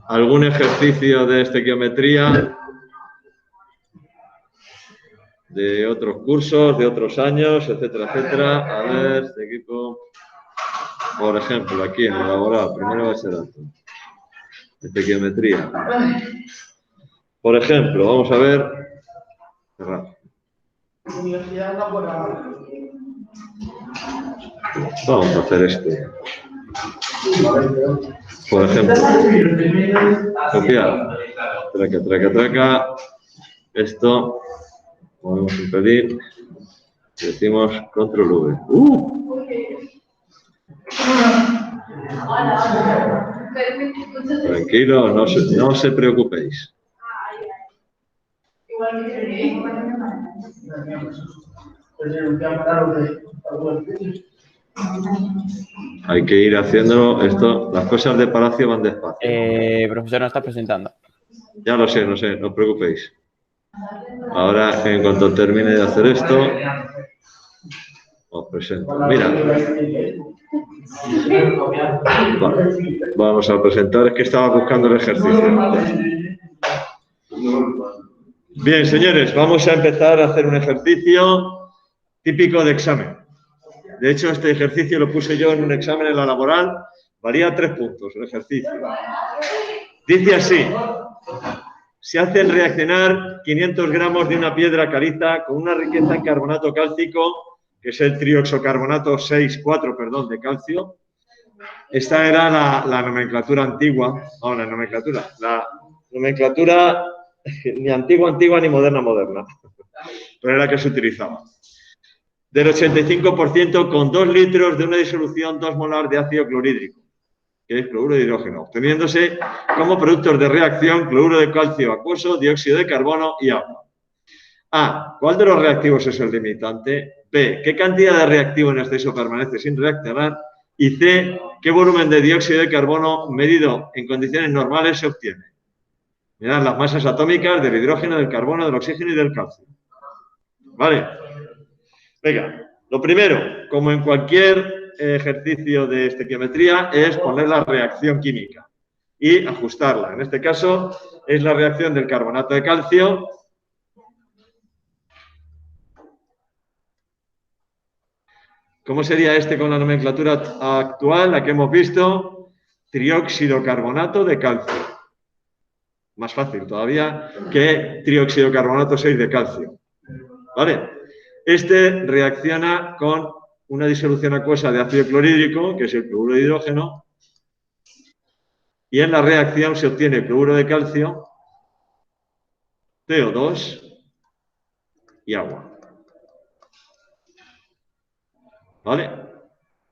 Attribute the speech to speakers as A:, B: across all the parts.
A: algún ejercicio de estequiometría de otros cursos, de otros años, etcétera, etcétera. A ver, este equipo, por ejemplo, aquí en el laboral, primero bachillerato, estequiometría. Por ejemplo, vamos a ver. Cerrar. Vamos a hacer esto. Por ejemplo, copiar, traca, traca, traca. Esto, movemos un pelín. Y decimos control V. Tranquilo, no se preocupéis. Hay que ir haciendo esto. Las cosas de Palacio van despacio.
B: Profesor, no está presentando.
A: Ya lo sé, no os preocupéis. Ahora, en cuanto termine de hacer esto, os presento. Mira. Vale. Vamos a presentar. Es que estaba buscando el ejercicio. Bien, señores, vamos a empezar a hacer un ejercicio típico de examen. De hecho, este ejercicio lo puse yo en un examen en la laboral. Valía 3 puntos el ejercicio. Dice así. Se hacen reaccionar 500 gramos de una piedra caliza con una riqueza en carbonato cálcico, que es el trioxocarbonato 6,4, perdón, de calcio. Esta era la nomenclatura antigua, no, la nomenclatura ni antigua ni moderna, pero era la que se utilizaba. Del 85% con 2 litros de una disolución 2 molar de ácido clorhídrico, que es cloruro de hidrógeno, obteniéndose como productos de reacción cloruro de calcio acuoso, dióxido de carbono y agua. A. ¿Cuál de los reactivos es el limitante? B. ¿Qué cantidad de reactivo en exceso permanece sin reaccionar? Y C. ¿Qué volumen de dióxido de carbono medido en condiciones normales se obtiene? Mirad las masas atómicas del hidrógeno, del carbono, del oxígeno y del calcio. ¿Vale? Venga, lo primero, como en cualquier ejercicio de estequiometría, es poner la reacción química y ajustarla. En este caso, es la reacción del carbonato de calcio ¿Cómo sería este con la nomenclatura actual, la que hemos visto? Trióxido carbonato de calcio. Más fácil todavía que trióxido carbonato 6 de calcio. ¿Vale? Este reacciona con una disolución acuosa de ácido clorhídrico, que es el cloruro de hidrógeno, y en la reacción se obtiene cloruro de calcio, CO2 y agua. ¿Vale?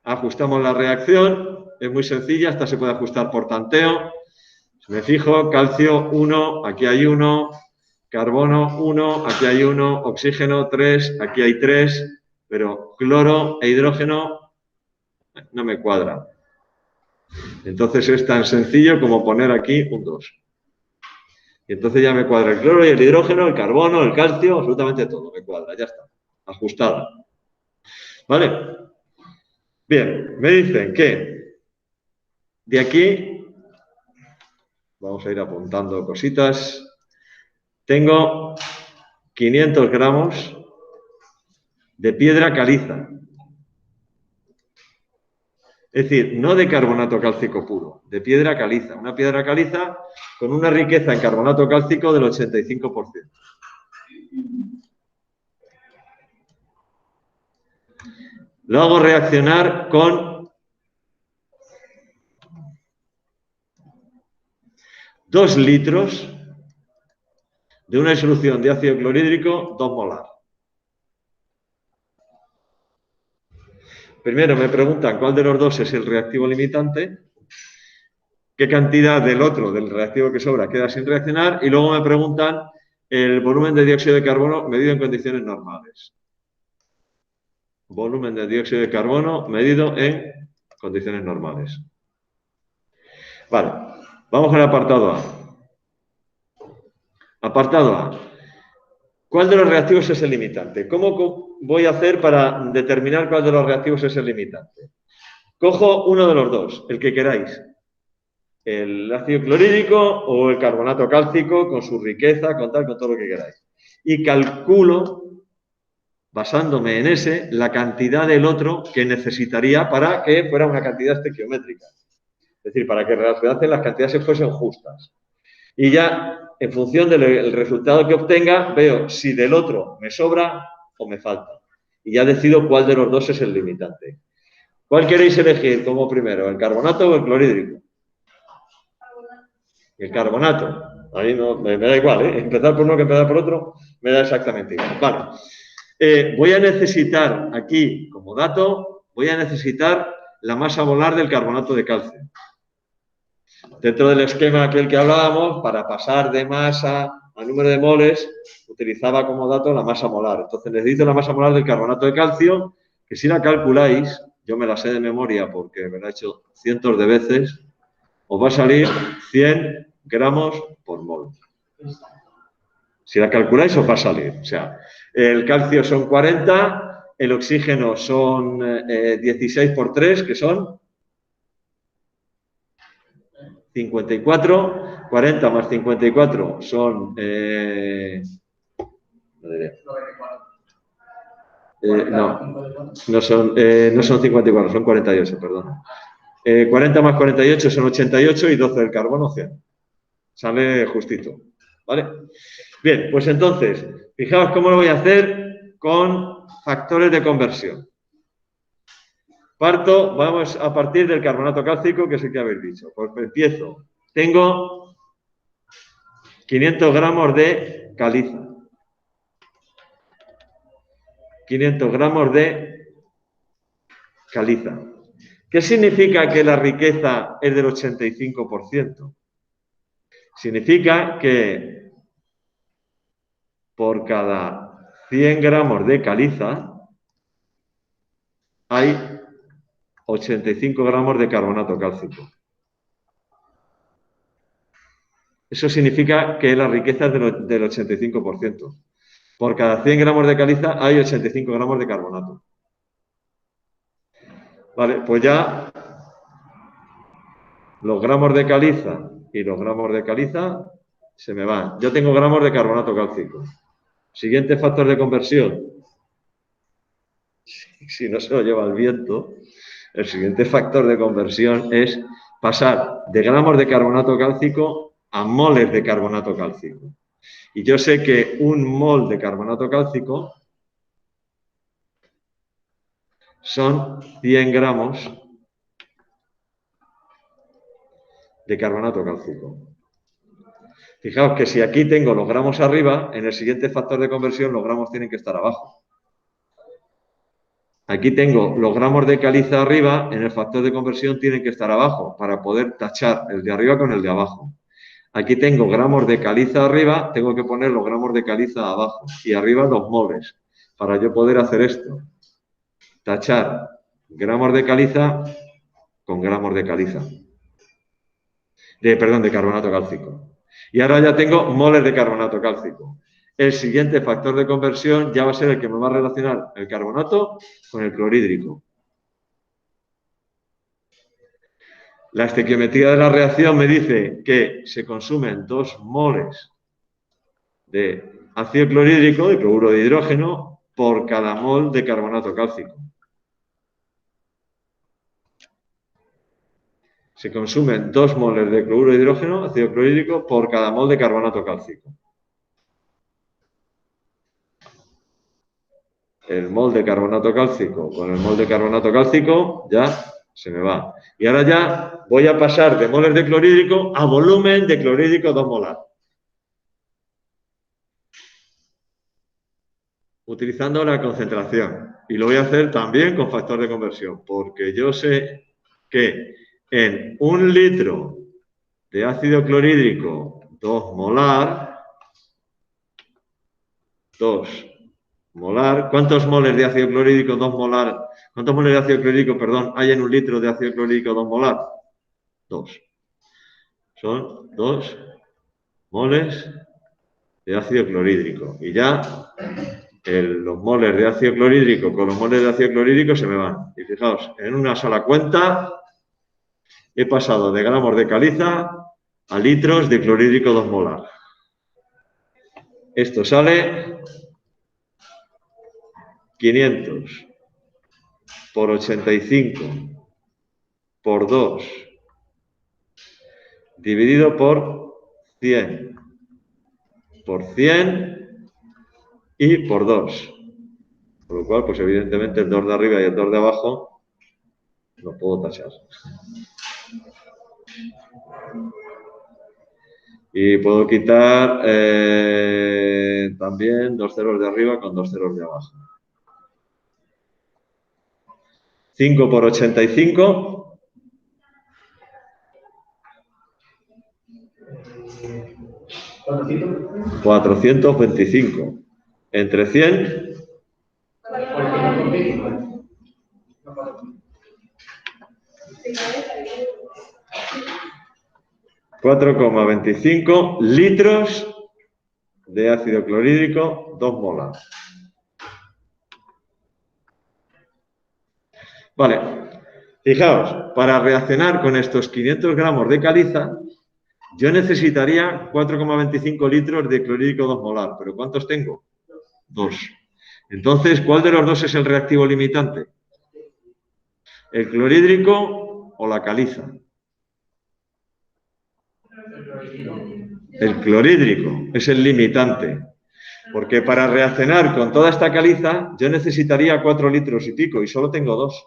A: Ajustamos la reacción, es muy sencilla, esta se puede ajustar por tanteo. Si me fijo, calcio 1, aquí hay 1, carbono 1, aquí hay 1, oxígeno 3, aquí hay 3, pero cloro e hidrógeno no me cuadra. Entonces es tan sencillo como poner aquí un 2. Y entonces ya me cuadra el cloro y el hidrógeno, el carbono, el calcio, absolutamente todo me cuadra, ya está, ajustada. ¿Vale? Bien, me dicen que de aquí, vamos a ir apuntando cositas, tengo 500 gramos de piedra caliza. Es decir, no de carbonato cálcico puro, de piedra caliza. Una piedra caliza con una riqueza en carbonato cálcico del 85%. Lo hago reaccionar con 2 litros de una disolución de ácido clorhídrico 2 molar. Primero me preguntan cuál de los dos es el reactivo limitante, qué cantidad del otro, del reactivo que sobra, queda sin reaccionar, y luego me preguntan el volumen de dióxido de carbono medido en condiciones normales. Volumen de dióxido de carbono medido en condiciones normales. Vale, vamos con el apartado A. Apartado A. ¿Cuál de los reactivos es el limitante? ¿Cómo voy a hacer para determinar cuál de los reactivos es el limitante? Cojo uno de los dos, el que queráis. el ácido clorhídrico o el carbonato cálcico con su riqueza, con todo lo que queráis. Y calculo, basándome en ese, la cantidad del otro que necesitaría para que fuera una cantidad estequiométrica. Es decir, para que realmente las cantidades fuesen justas. Y ya, en función del resultado que obtenga, veo si del otro me sobra o me falta. Y ya decido cuál de los dos es el limitante. ¿Cuál queréis elegir como primero, el carbonato o el clorhídrico? El carbonato. Ahí no, me da igual, ¿eh? Empezar por uno que empezar por otro, me da exactamente igual. Vale. Voy a necesitar aquí, como dato, voy a necesitar la masa molar del carbonato de calcio. Dentro del esquema aquel que hablábamos, para pasar de masa a número de moles, utilizaba como dato la masa molar. Entonces necesito la masa molar del carbonato de calcio, que si la calculáis, yo me la sé de memoria porque me la he hecho cientos de veces, os va a salir 100 gramos por mol. Si la calculáis os va a salir. O sea, el calcio son 40, el oxígeno son 16 por 3, que son 54, 40 más 54 son... no son 54, son 48, perdón. 40 más 48 son 88 y 12 del carbono, 100. Sale justito, ¿vale? Bien, pues entonces, fijaos cómo lo voy a hacer con factores de conversión. Vamos a partir del carbonato cálcico, que es el que habéis dicho. Pues empiezo. Tengo 500 gramos de caliza. 500 gramos de caliza. ¿Qué significa que la riqueza es del 85%? Significa que por cada 100 gramos de caliza hay 85 gramos de carbonato cálcico. Eso significa que la riqueza es del 85%. Por cada 100 gramos de caliza hay 85 gramos de carbonato. Vale, pues ya los gramos de caliza y los gramos de caliza se me van. Yo tengo gramos de carbonato cálcico. Siguiente factor de conversión. Si no se lo lleva el viento, el siguiente factor de conversión es pasar de gramos de carbonato cálcico a moles de carbonato cálcico. Y yo sé que un mol de carbonato cálcico son 100 gramos de carbonato cálcico. Fijaos que si aquí tengo los gramos arriba, en el siguiente factor de conversión los gramos tienen que estar abajo. Aquí tengo los gramos de caliza arriba, en el factor de conversión tienen que estar abajo para poder tachar el de arriba con el de abajo. Aquí tengo gramos de caliza arriba, tengo que poner los gramos de caliza abajo y arriba los moles para yo poder hacer esto. Tachar gramos de caliza con gramos de caliza. De carbonato cálcico. Y ahora ya tengo moles de carbonato cálcico. El siguiente factor de conversión ya va a ser el que me va a relacionar el carbonato con el clorhídrico. La estequiometría de la reacción me dice que se consumen 2 moles de ácido clorhídrico, de cloruro de hidrógeno, por cada mol de carbonato cálcico. Se consumen 2 moles de cloruro de hidrógeno, ácido clorhídrico, por cada mol de carbonato cálcico. El mol de carbonato cálcico con el mol de carbonato cálcico ya se me va. Y ahora ya voy a pasar de moles de clorhídrico a volumen de clorhídrico 2 molar. Utilizando la concentración. Y lo voy a hacer también con factor de conversión, porque yo sé que en 1 litro de ácido clorhídrico 2 molar, ¿cuántos moles de ácido clorhídrico 2 molar? ¿Cuántos moles de ácido clorhídrico, perdón, hay en 1 litro de ácido clorhídrico 2 molar? 2. Son 2 moles de ácido clorhídrico. Y ya los moles de ácido clorhídrico con los moles de ácido clorhídrico se me van. Y fijaos, en una sola cuenta He pasado de gramos de caliza a litros de clorhídrico 2 molar. Esto sale 500 por 85 por 2 dividido por 100 por 100 y por 2. Por lo cual, pues evidentemente el 2 de arriba y el 2 de abajo lo puedo tachar. Y puedo quitar también 2 ceros de arriba con 2 ceros de abajo. 5 por 85. 425. Entre 100. 4,25 litros de ácido clorhídrico 2 molar. Vale, fijaos, para reaccionar con estos 500 gramos de caliza, yo necesitaría 4,25 litros de clorhídrico 2 molar. ¿Pero cuántos tengo? 2. Entonces, ¿cuál de los dos es el reactivo limitante? ¿El clorhídrico o la caliza? El clorhídrico es el limitante. Porque para reaccionar con toda esta caliza, yo necesitaría 4 litros y pico y solo tengo 2.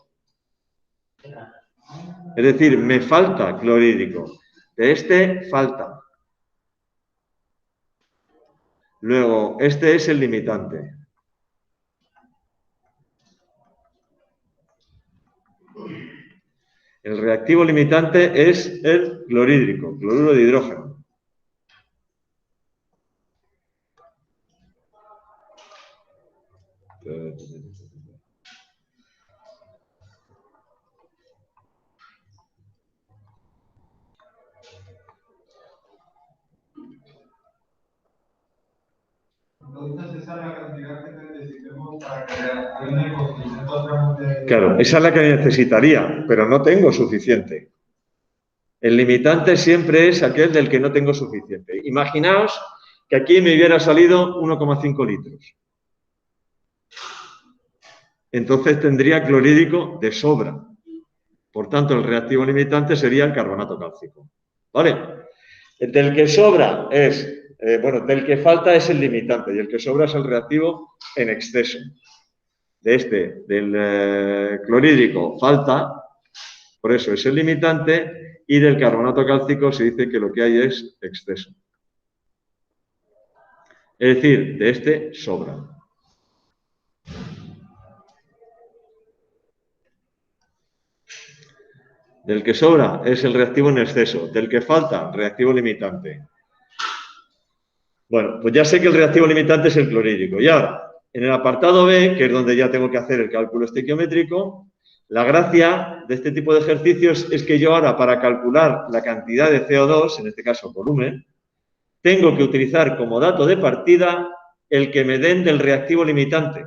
A: Es decir, me falta clorhídrico. De este falta. Luego, este es el limitante. El reactivo limitante es el clorhídrico, cloruro de hidrógeno.
C: Entonces, esa es la cantidad que necesitemos para crear con 500 gramos de...
A: Claro, esa es la que necesitaría, pero no tengo suficiente. El limitante siempre es aquel del que no tengo suficiente. Imaginaos que aquí me hubiera salido 1,5 litros. Entonces tendría clorhídrico de sobra. Por tanto, el reactivo limitante sería el carbonato cálcico. ¿Vale? Del que sobra es, del que falta es el limitante y el que sobra es el reactivo en exceso. Del clorhídrico falta, por eso es el limitante, y del carbonato cálcico se dice que lo que hay es exceso. Es decir, de este sobra. Del que sobra es el reactivo en exceso. Del que falta, reactivo limitante. Bueno, pues ya sé que el reactivo limitante es el clorhídrico. Y ahora, en el apartado B, que es donde ya tengo que hacer el cálculo estequiométrico, la gracia de este tipo de ejercicios es que yo ahora, para calcular la cantidad de CO2, en este caso volumen, tengo que utilizar como dato de partida el que me den del reactivo limitante.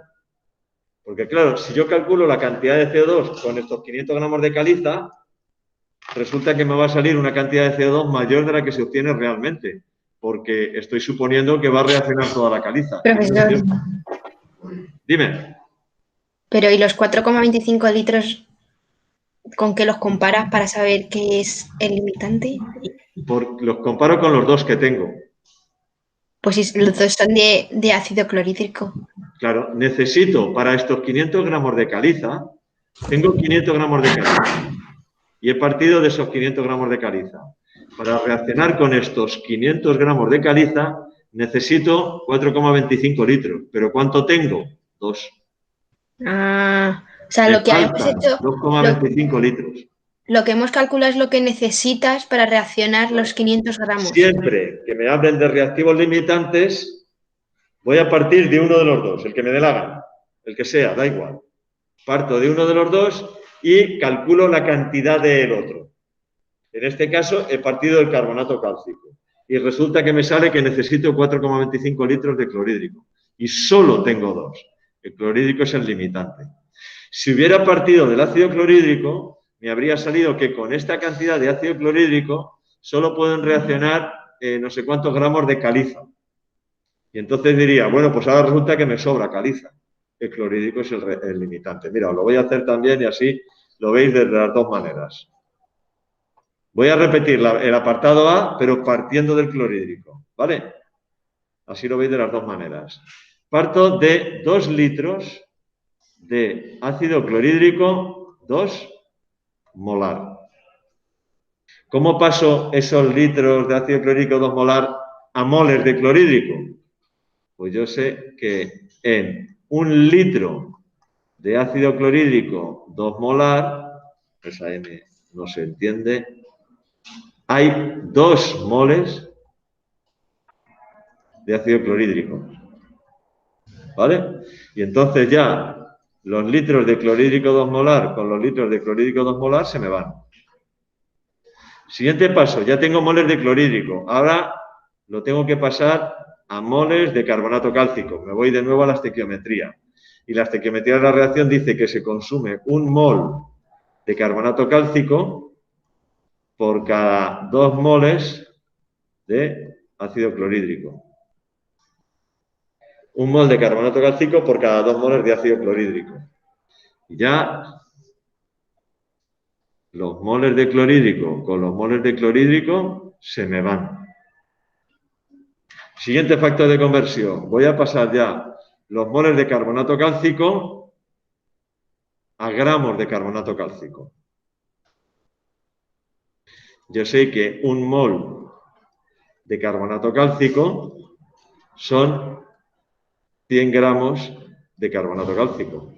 A: Porque claro, si yo calculo la cantidad de CO2 con estos 500 gramos de caliza, resulta que me va a salir una cantidad de CO2 mayor de la que se obtiene realmente, porque estoy suponiendo que va a reaccionar toda la caliza.
D: Profesor.
A: Dime.
D: Pero ¿y los 4,25 litros con qué los comparas para saber qué es el limitante?
A: Los comparo con los dos que tengo.
D: Pues si los dos son de ácido clorhídrico.
A: Claro, necesito para estos 500 gramos de caliza, tengo 500 gramos de caliza y he partido de esos 500 gramos de caliza. Para reaccionar con estos 500 gramos de caliza necesito 4,25 litros. ¿Pero cuánto tengo? 2.
D: Ah, o sea,
A: Me
D: lo que hemos
A: faltan
D: hecho...
A: 2,25 litros.
D: Lo que hemos calculado es lo que necesitas para reaccionar los 500 gramos.
A: Siempre que me hablen de reactivos limitantes, voy a partir de uno de los dos, el que me dé la gana, el que sea, da igual. Parto de uno de los dos y calculo la cantidad del otro. En este caso, he partido del carbonato cálcico. Y resulta que me sale que necesito 4,25 litros de clorhídrico. Y solo tengo 2. El clorhídrico es el limitante. Si hubiera partido del ácido clorhídrico, me habría salido que con esta cantidad de ácido clorhídrico solo pueden reaccionar no sé cuántos gramos de caliza. Y entonces diría, bueno, pues ahora resulta que me sobra caliza. El clorhídrico es el limitante. Mira, os lo voy a hacer también y así lo veis desde las dos maneras. Voy a repetir el apartado A, pero partiendo del clorhídrico, ¿vale? Así lo veis de las dos maneras. Parto de 2 litros de ácido clorhídrico, 2 molar. ¿Cómo paso esos litros de ácido clorhídrico 2 molar a moles de clorhídrico? Pues yo sé que en 1 litro de ácido clorhídrico 2 molar, esa M no se entiende, hay 2 moles de ácido clorhídrico. ¿Vale? Y entonces ya los litros de clorhídrico 2 molar con los litros de clorhídrico 2 molar se me van. Siguiente paso, ya tengo moles de clorhídrico. Ahora lo tengo que pasar a moles de carbonato cálcico. Me voy de nuevo a la estequiometría. Y la estequiometría de la reacción dice que se consume 1 mol de carbonato cálcico por cada 2 moles de ácido clorhídrico. 1 mol de carbonato cálcico por cada 2 moles de ácido clorhídrico. Y ya los moles de clorhídrico con los moles de clorhídrico se me van. Siguiente factor de conversión. Voy a pasar ya los moles de carbonato cálcico a gramos de carbonato cálcico. Yo sé que 1 mol de carbonato cálcico son 100 gramos de carbonato cálcico.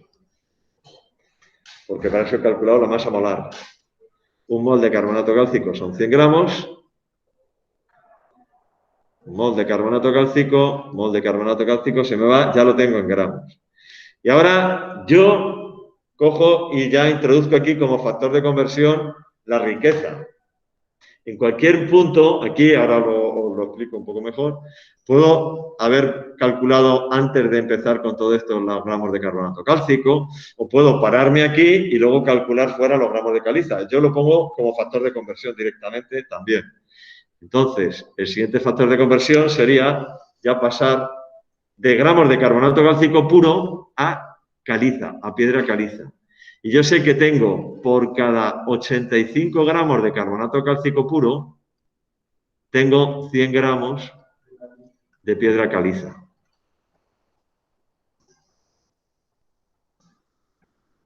A: Porque para eso he calculado la masa molar. 1 mol de carbonato cálcico son 100 gramos. Mol de carbonato cálcico se me va, ya lo tengo en gramos. Y ahora yo cojo y ya introduzco aquí como factor de conversión la riqueza. En cualquier punto, aquí ahora os lo explico un poco mejor, puedo haber calculado antes de empezar con todo esto los gramos de carbonato cálcico, o puedo pararme aquí y luego calcular fuera los gramos de caliza. Yo lo pongo como factor de conversión directamente también. Entonces, el siguiente factor de conversión sería ya pasar de gramos de carbonato cálcico puro a caliza, a piedra caliza. Y yo sé que tengo por cada 85 gramos de carbonato cálcico puro, tengo 100 gramos de piedra caliza.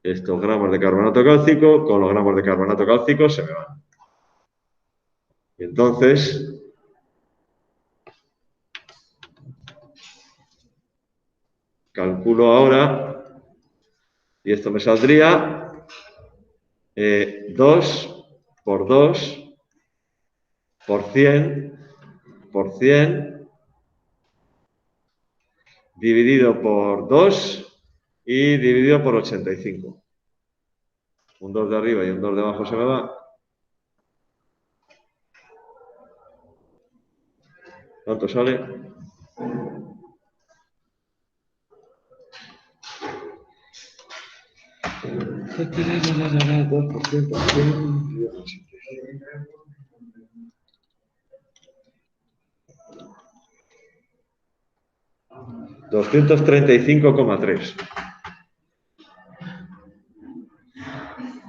A: Estos gramos de carbonato cálcico con los gramos de carbonato cálcico se me van. Y entonces calculo ahora, y esto me saldría 2 por 2 por 100 dividido por 2 y dividido por 85. Un 2 de arriba y un 2 de abajo se me va. ¿Cuánto sale? $235,3.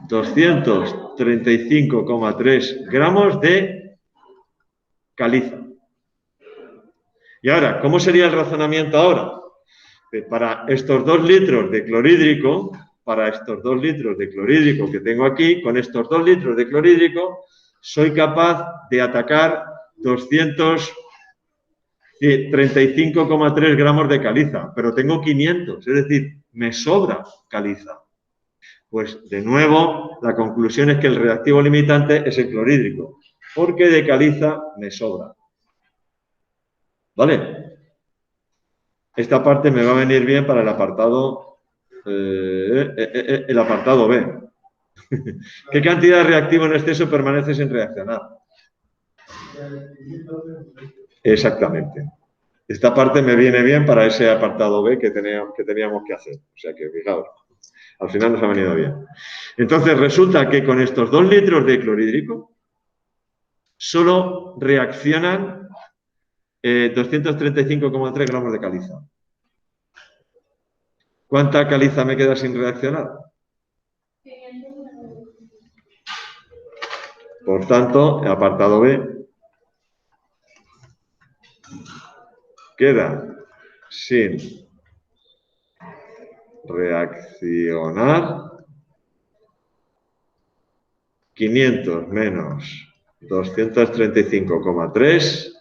A: 235,3 gramos de caliza. Y ahora, ¿cómo sería el razonamiento ahora? Para estos 2 litros de clorhídrico, que tengo aquí, con estos 2 litros de clorhídrico, soy capaz de atacar 235,3 gramos de caliza, pero tengo 500, es decir, me sobra caliza. Pues, de nuevo, la conclusión es que el reactivo limitante es el clorhídrico, porque de caliza me sobra. ¿Vale? Esta parte me va a venir bien para el apartado B. ¿Qué cantidad de reactivo en exceso permanece sin reaccionar? Exactamente. Esta parte me viene bien para ese apartado B que teníamos que hacer. O sea que, fijaos. Al final nos ha venido bien. Entonces resulta que con estos 2 litros de clorhídrico solo reaccionan 235,3 gramos de caliza. ¿Cuánta caliza me queda sin reaccionar? Por tanto, el apartado B queda sin reaccionar 500 menos 235,3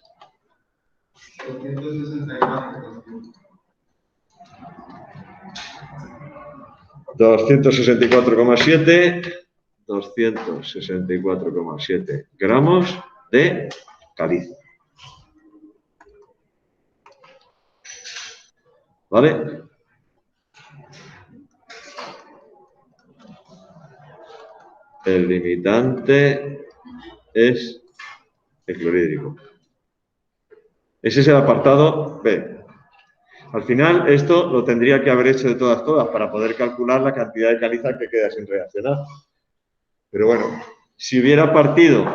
A: 264,7 gramos de caliza. ¿Vale? El limitante es el clorhídrico. Ese es el apartado B. Al final, esto lo tendría que haber hecho de todas para poder calcular la cantidad de caliza que queda sin reaccionar. Pero bueno, si hubiera partido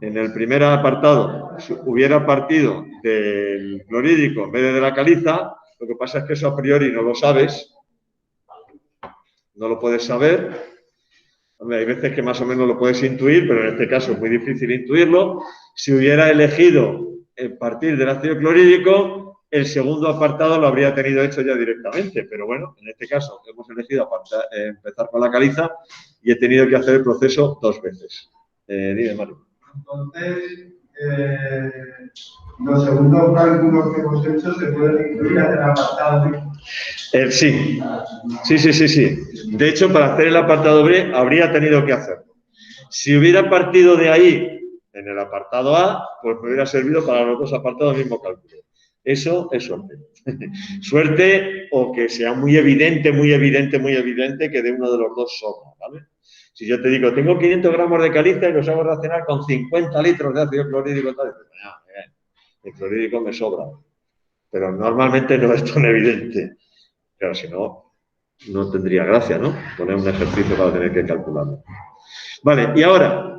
A: en el primer apartado, si hubiera partido del clorhídrico en vez de la caliza, lo que pasa es que eso a priori no lo sabes, no lo puedes saber. Hombre, hay veces que más o menos lo puedes intuir, pero en este caso es muy difícil intuirlo. Si hubiera elegido partir del ácido clorhídrico, el segundo apartado lo habría tenido hecho ya directamente. Pero bueno, en este caso hemos elegido empezar con la caliza y he tenido que hacer el proceso 2 veces. Dime, Mario.
C: Entonces, los segundos cálculos que hemos hecho se pueden incluir en el apartado B.
A: Sí. De hecho, para hacer el apartado B habría tenido que hacerlo. Si hubiera partido de ahí en el apartado A, pues me hubiera servido para los 2 apartados el mismo cálculo. Eso es suerte. Suerte o que sea muy evidente que de uno de los dos sobra, ¿vale? Si yo te digo, tengo 500 gramos de caliza y los hago reaccionar con 50 litros de ácido clorhídrico, tal, el clorhídrico me sobra. Pero normalmente no es tan evidente. Claro, si no, no tendría gracia, ¿no? Poner un ejercicio para tener que calcularlo. Vale, y ahora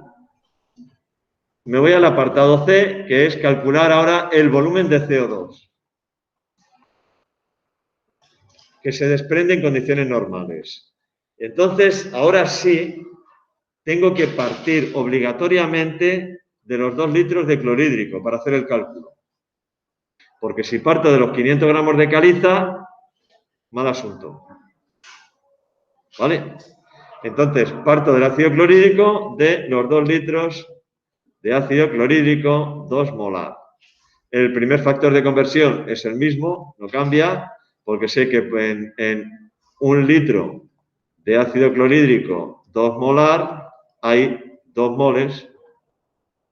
A: me voy al apartado C, que es calcular ahora el volumen de CO2 que se desprende en condiciones normales. Entonces, ahora sí, tengo que partir obligatoriamente de los 2 litros de clorhídrico para hacer el cálculo. Porque si parto de los 500 gramos de caliza, mal asunto. ¿Vale? Entonces, parto del ácido clorhídrico de los 2 litros de ácido clorhídrico, 2 molar. El primer factor de conversión es el mismo, no cambia, porque sé que en 1 litro de ácido clorhídrico, 2 molar, hay 2 moles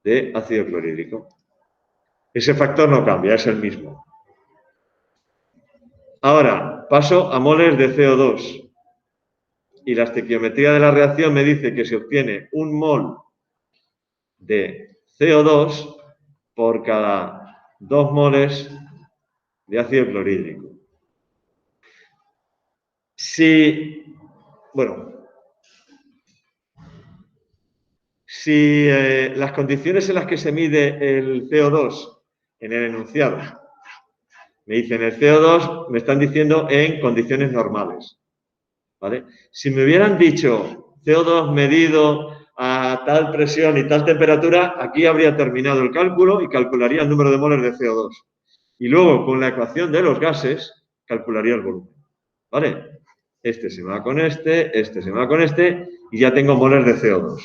A: de ácido clorhídrico. Ese factor no cambia, es el mismo. Ahora, paso a moles de CO2. Y la estequiometría de la reacción me dice que se obtiene 1 mol de CO2 por cada 2 moles de ácido clorhídrico. Si las condiciones en las que se mide el CO2 en el enunciado, me dicen el CO2, me están diciendo en condiciones normales, ¿vale? Si me hubieran dicho CO2 medido a tal presión y tal temperatura, aquí habría terminado el cálculo y calcularía el número de moles de CO2. Y luego, con la ecuación de los gases, calcularía el volumen, ¿vale? Este se me va con este se me va con este, y ya tengo moles de CO2.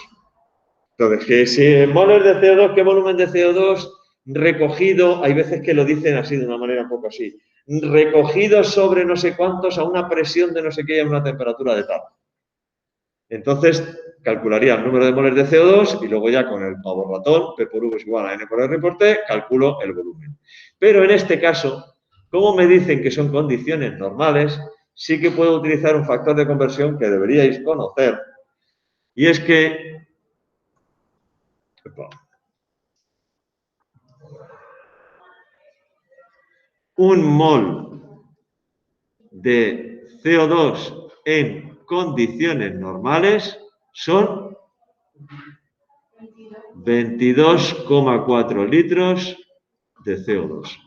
A: Entonces, que si moles de CO2, ¿qué volumen de CO2 recogido? Hay veces que lo dicen así, de una manera un poco así. Recogido sobre no sé cuántos a una presión de no sé qué y a una temperatura de tal. Entonces, calcularía el número de moles de CO2 y luego ya con el pavo ratón, P por V es igual a N por R por T, calculo el volumen. Pero en este caso, como me dicen que son condiciones normales, sí que puedo utilizar un factor de conversión que deberíais conocer. Y es que 1 mol de CO2 en normales son 22,4 litros de CO2.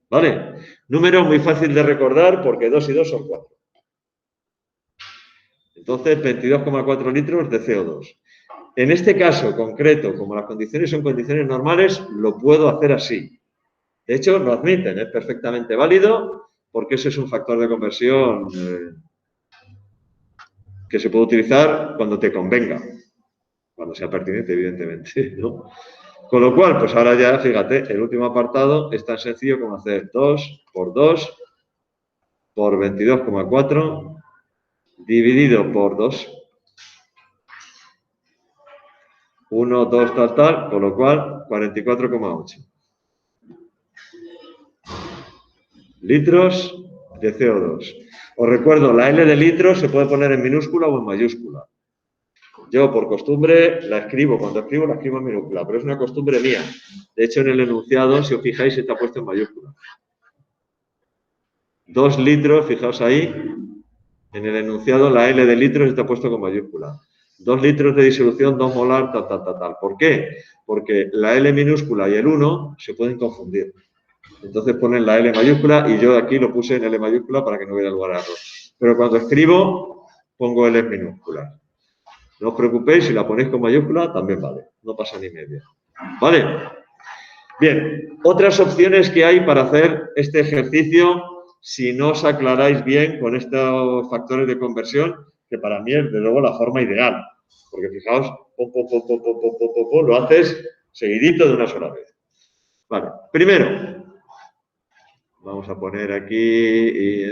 A: ¿Vale? Número muy fácil de recordar porque 2 y 2 son 4. Entonces, 22,4 litros de CO2. En este caso concreto, como las condiciones son condiciones normales, lo puedo hacer así. De hecho, lo admiten, es perfectamente válido porque ese es un factor de conversión que se puede utilizar cuando te convenga, cuando sea pertinente, evidentemente, ¿no? Con lo cual, pues ahora ya, fíjate, el último apartado es tan sencillo como hacer 2 por 2 por 22,4 dividido por 2. 1, 2, tal, tal, con lo cual 44,8 litros de CO2. Os recuerdo, la L de litros se puede poner en minúscula o en mayúscula. Yo, por costumbre, la escribo en minúscula, pero es una costumbre mía. De hecho, en el enunciado, si os fijáis, está puesto en mayúscula. 2 litros, fijaos ahí, en el enunciado la L de litros está puesto con mayúscula. 2 litros de disolución, 2 molar, tal, tal, tal, tal. ¿Por qué? Porque la L minúscula y el 1 se pueden confundir. Entonces ponen la L mayúscula y yo aquí lo puse en L mayúscula para que no hubiera lugar a error. Pero cuando escribo, pongo L minúscula. No os preocupéis, si la ponéis con mayúscula, también vale. No pasa ni media. ¿Vale? Bien, otras opciones que hay para hacer este ejercicio, si no os aclaráis bien con estos factores de conversión, que para mí es, de luego, la forma ideal. Porque fijaos, lo haces seguidito de una sola vez. Vale, primero, vamos a poner aquí...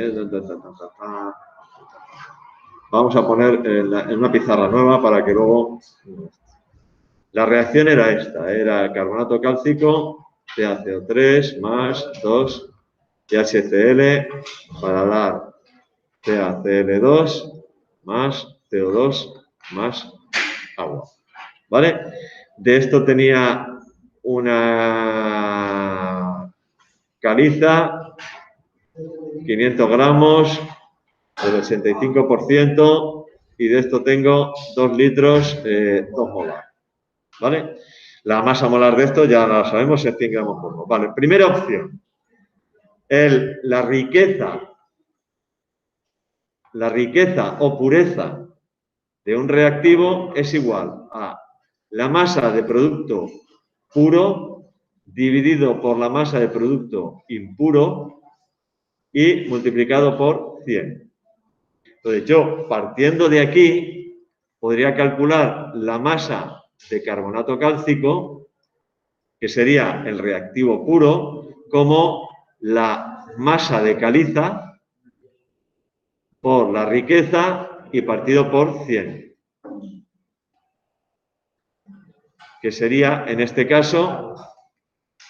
A: Vamos a poner en una pizarra nueva para que luego... La reacción era esta, era carbonato cálcico, CaCO3 más 2 HCl para dar CaCl2 más CO2 más agua. ¿Vale? De esto tenía una caliza, 500 gramos, del 85%, y de esto tengo 2 litros, 2 molar. ¿Vale? La masa molar de esto ya la sabemos, es 100 gramos por mol. Vale, primera opción. La riqueza o pureza de un reactivo es igual a la masa de producto puro dividido por la masa de producto impuro y multiplicado por 100. Entonces, yo, partiendo de aquí, podría calcular la masa de carbonato cálcico, que sería el reactivo puro, como la masa de caliza por la riqueza y partido por 100. Que sería, en este caso,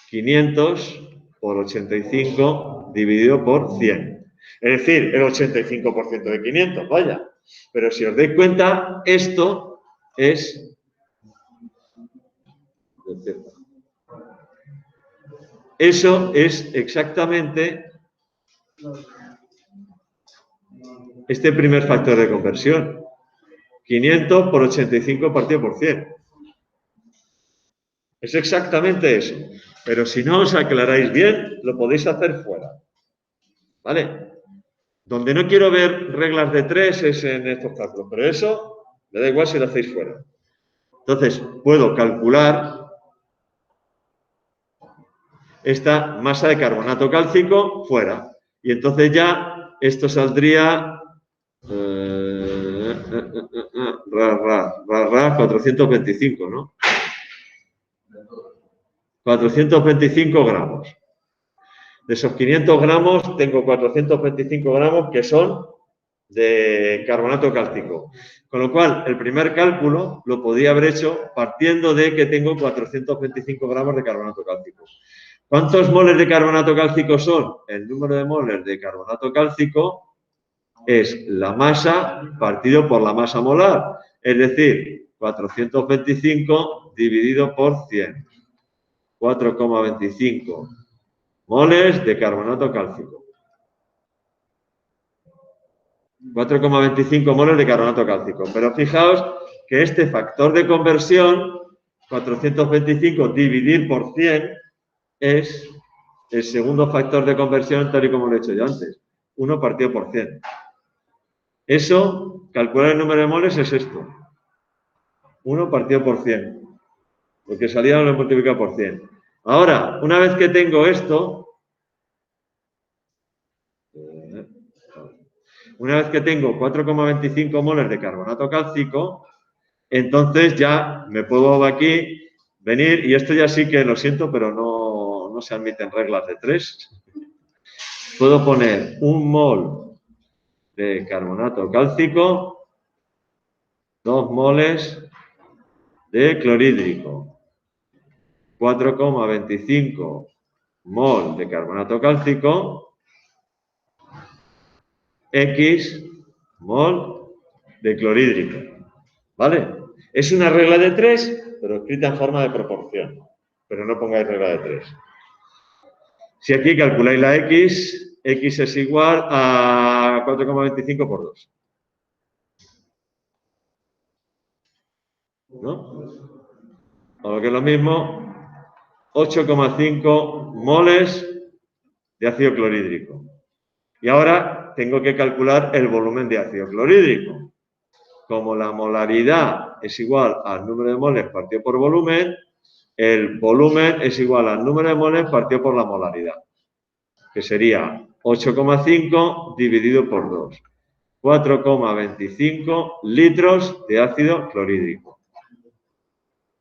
A: 500 por 85 dividido por 100. Es decir, el 85% de 500, vaya. Pero si os dais cuenta, esto es... Eso es exactamente este primer factor de conversión. 500 por 85 partido por 100. Es exactamente eso. Pero si no os aclaráis bien, lo podéis hacer fuera. ¿Vale? Donde no quiero ver reglas de 3 es en estos cálculos, pero eso me da igual si lo hacéis fuera. Entonces, puedo calcular esta masa de carbonato cálcico fuera. Y entonces ya esto saldría 425, ¿no? 425 gramos. De esos 500 gramos tengo 425 gramos que son de carbonato cálcico. Con lo cual, el primer cálculo lo podría haber hecho partiendo de que tengo 425 gramos de carbonato cálcico. ¿Cuántos moles de carbonato cálcico son? El número de moles de carbonato cálcico es la masa partido por la masa molar. Es decir, 425 dividido por 100. 4,25 moles de carbonato cálcico. 4,25 moles de carbonato cálcico. Pero fijaos que este factor de conversión, 425 dividir por 100, es el segundo factor de conversión tal y como lo he hecho yo antes. 1 partido por 100. Eso, calcular el número de moles es esto. 1 partido por 100. Porque salía lo he multiplicado por 100. Ahora, una vez que tengo esto, una vez que tengo 4,25 moles de carbonato cálcico, entonces ya me puedo aquí venir, y esto ya sí que lo siento, pero no se admiten reglas de 3. Puedo poner 1 mol de carbonato cálcico, 2 moles de clorhídrico, 4,25 mol de carbonato cálcico, X mol de clorhídrico. ¿Vale? Es una regla de 3, pero escrita en forma de proporción. Pero no pongáis regla de 3. Si aquí calculáis la X, X es igual a 4,25 por 2. ¿No? O lo que es lo mismo, 8,5 moles de ácido clorhídrico. Y ahora tengo que calcular el volumen de ácido clorhídrico. Como la molaridad es igual al número de moles partido por volumen, el volumen es igual al número de moles partido por la molaridad, que sería 8,5 dividido por 2. 4,25 litros de ácido clorhídrico.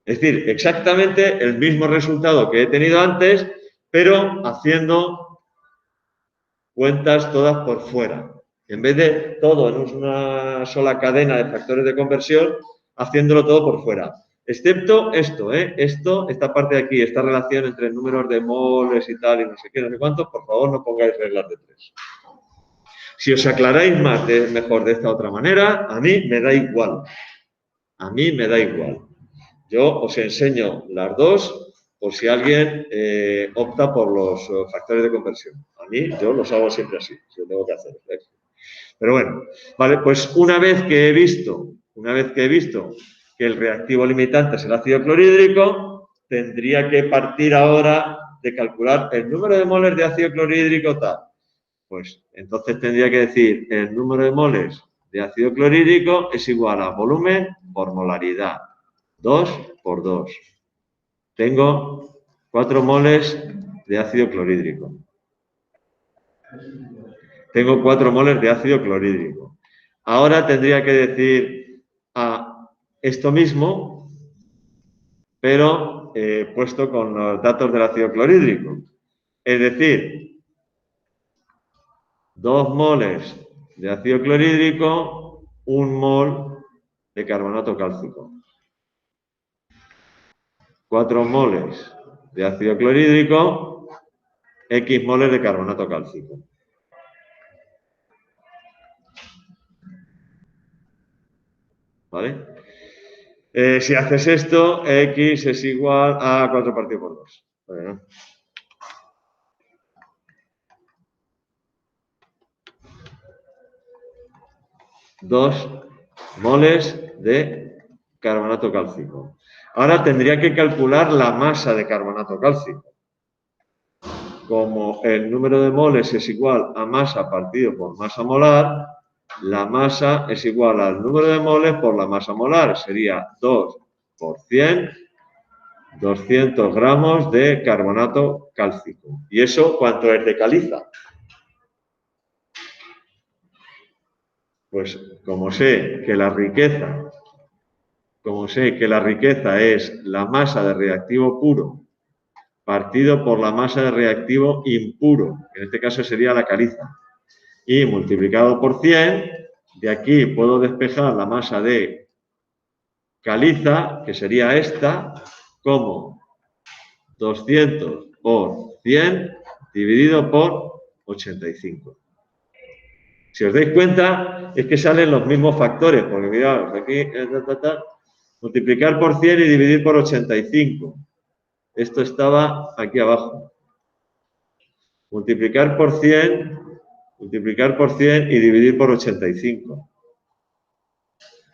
A: Es decir, exactamente el mismo resultado que he tenido antes, pero haciendo cuentas todas por fuera. En vez de todo en una sola cadena de factores de conversión, haciéndolo todo por fuera. Excepto esto, esta parte de aquí, esta relación entre números de moles y tal, y no sé qué, no sé cuánto, por favor no pongáis reglas de 3. Si os aclaráis más mejor de esta otra manera, a mí me da igual. A mí me da igual. Yo os enseño las dos por si alguien opta por los factores de conversión. A mí, yo los hago siempre así, si lo tengo que hacer. Pero bueno, vale, pues una vez que he visto que el reactivo limitante es el ácido clorhídrico, tendría que partir ahora de calcular el número de moles de ácido clorhídrico tal. Pues entonces tendría que decir el número de moles de ácido clorhídrico es igual a volumen por molaridad. 2 por 2. Tengo 4 moles de ácido clorhídrico. Tengo 4 moles de ácido clorhídrico. Ahora tendría que decir esto mismo, pero puesto con los datos del ácido clorhídrico. Es decir, 2 moles de ácido clorhídrico, 1 mol de carbonato cálcico. 4 moles de ácido clorhídrico, X moles de carbonato cálcico. ¿Vale? Si haces esto, X es igual a 4 partido por 2. ¿Vale, no? Dos moles de carbonato cálcico. Ahora tendría que calcular la masa de carbonato cálcico. Como el número de moles es igual a masa partido por masa molar, la masa es igual al número de moles por la masa molar. Sería 2 por 100, 200 gramos de carbonato cálcico. ¿Y eso cuánto es de caliza? Pues como sé que la riqueza es la masa de reactivo puro partido por la masa de reactivo impuro, que en este caso sería la caliza, y multiplicado por 100, de aquí puedo despejar la masa de caliza, que sería esta, como 200 por 100 dividido por 85. Si os dais cuenta, es que salen los mismos factores, porque mirad, aquí multiplicar por 100 y dividir por 85. Esto estaba aquí abajo. Multiplicar por 100 multiplicar por 100 y dividir por 85.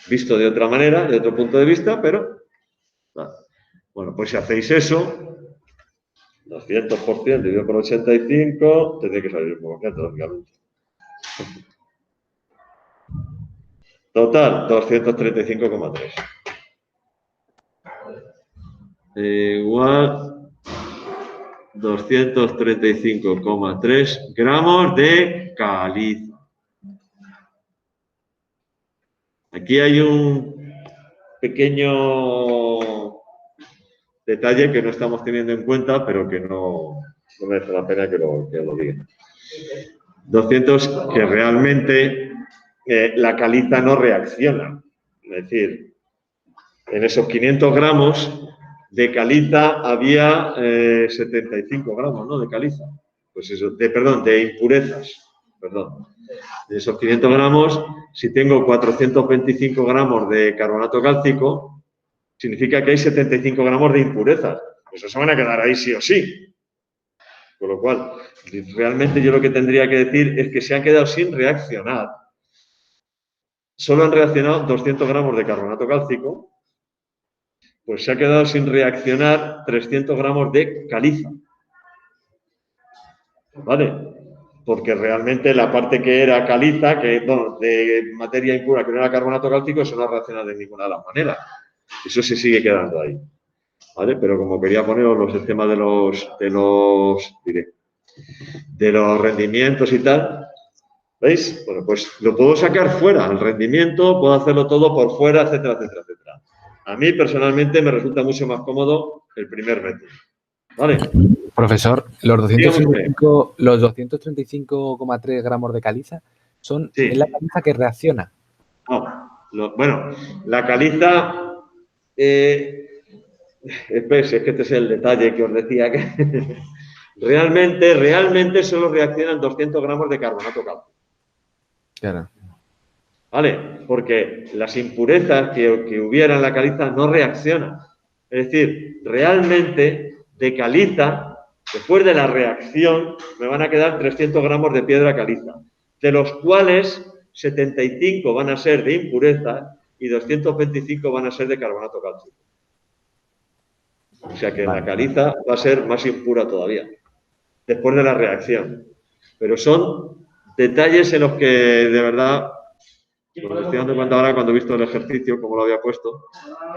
A: Visto de otra manera, de otro punto de vista, pero... Bueno, pues si hacéis eso, 200% dividido por 85, tendría que salir un poco, lógicamente. Total, 235,3. Igual 235,3 gramos de caliza. Aquí hay un pequeño detalle que no estamos teniendo en cuenta, pero que no merece la pena que lo diga. 200, que realmente la caliza no reacciona. Es decir, en esos 500 gramos de caliza había 75 gramos, ¿no? De caliza. Pues eso, perdón, de impurezas. Perdón. De esos 500 gramos, si tengo 425 gramos de carbonato cálcico, significa que hay 75 gramos de impurezas. Eso se van a quedar ahí sí o sí. Con lo cual, realmente yo lo que tendría que decir es que se han quedado sin reaccionar. Solo han reaccionado 200 gramos de carbonato cálcico, pues se ha quedado sin reaccionar 300 gramos de caliza. ¿Vale? Porque realmente la parte que era caliza, de materia impura, que no era carbonato cálcico, eso no ha reaccionado de ninguna de las maneras. Eso se sigue quedando ahí. ¿Vale? Pero como quería poneros el tema de los rendimientos y tal, ¿veis? Bueno, pues lo puedo sacar fuera, el rendimiento, puedo hacerlo todo por fuera, etcétera, etcétera, etcétera. A mí, personalmente, me resulta mucho más cómodo el primer método. ¿Vale?
E: Profesor, los 235,3 gramos de caliza es la caliza que reacciona.
A: No, bueno, la caliza... es que este es el detalle que os decía, que realmente solo reaccionan 200 gramos de carbonato cálcico.
E: Claro.
A: ¿Vale? Porque las impurezas que hubiera en la caliza no reaccionan. Es decir, realmente de caliza, después de la reacción, me van a quedar 300 gramos de piedra caliza, de los cuales 75 van a ser de impurezas y 225 van a ser de carbonato cálcico. O sea que la caliza va a ser más impura todavía, después de la reacción. Pero son detalles en los que, de verdad, me estoy dando cuenta ahora cuando he visto el ejercicio, como lo había puesto,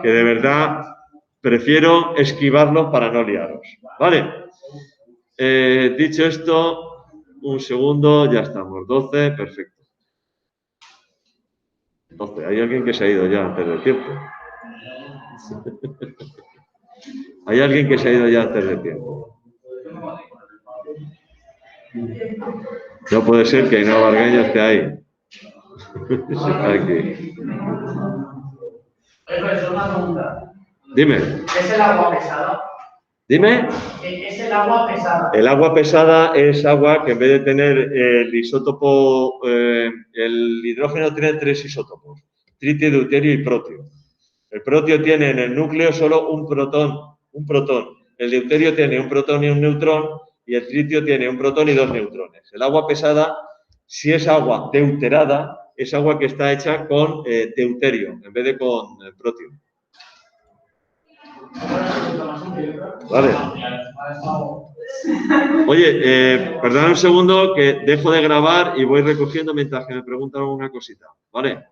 A: que de verdad prefiero esquivarlos para no liaros. ¿Vale? Dicho esto, un segundo, ya estamos. 12, perfecto. 12, hay alguien que se ha ido ya antes del tiempo. Hay alguien que se ha ido ya antes del tiempo. No puede ser que Ainhoa Bargueña esté ahí. Aquí.
F: Profesor, una pregunta.
A: Dime.
F: ¿Es el agua pesada?
A: Dime.
F: ¿Es el agua pesada?
A: El agua pesada es agua que en vez de tener el isótopo, el hidrógeno tiene 3 isótopos, tritio, deuterio y protio. El protio tiene en el núcleo solo un protón. El deuterio tiene un protón y un neutrón y el tritio tiene un protón y 2 neutrones. El agua pesada, si es agua deuterada, es agua que está hecha con deuterio en vez de con protio. Vale. Oye, perdón un segundo que dejo de grabar y voy recogiendo mientras que me preguntan alguna cosita. ¿Vale?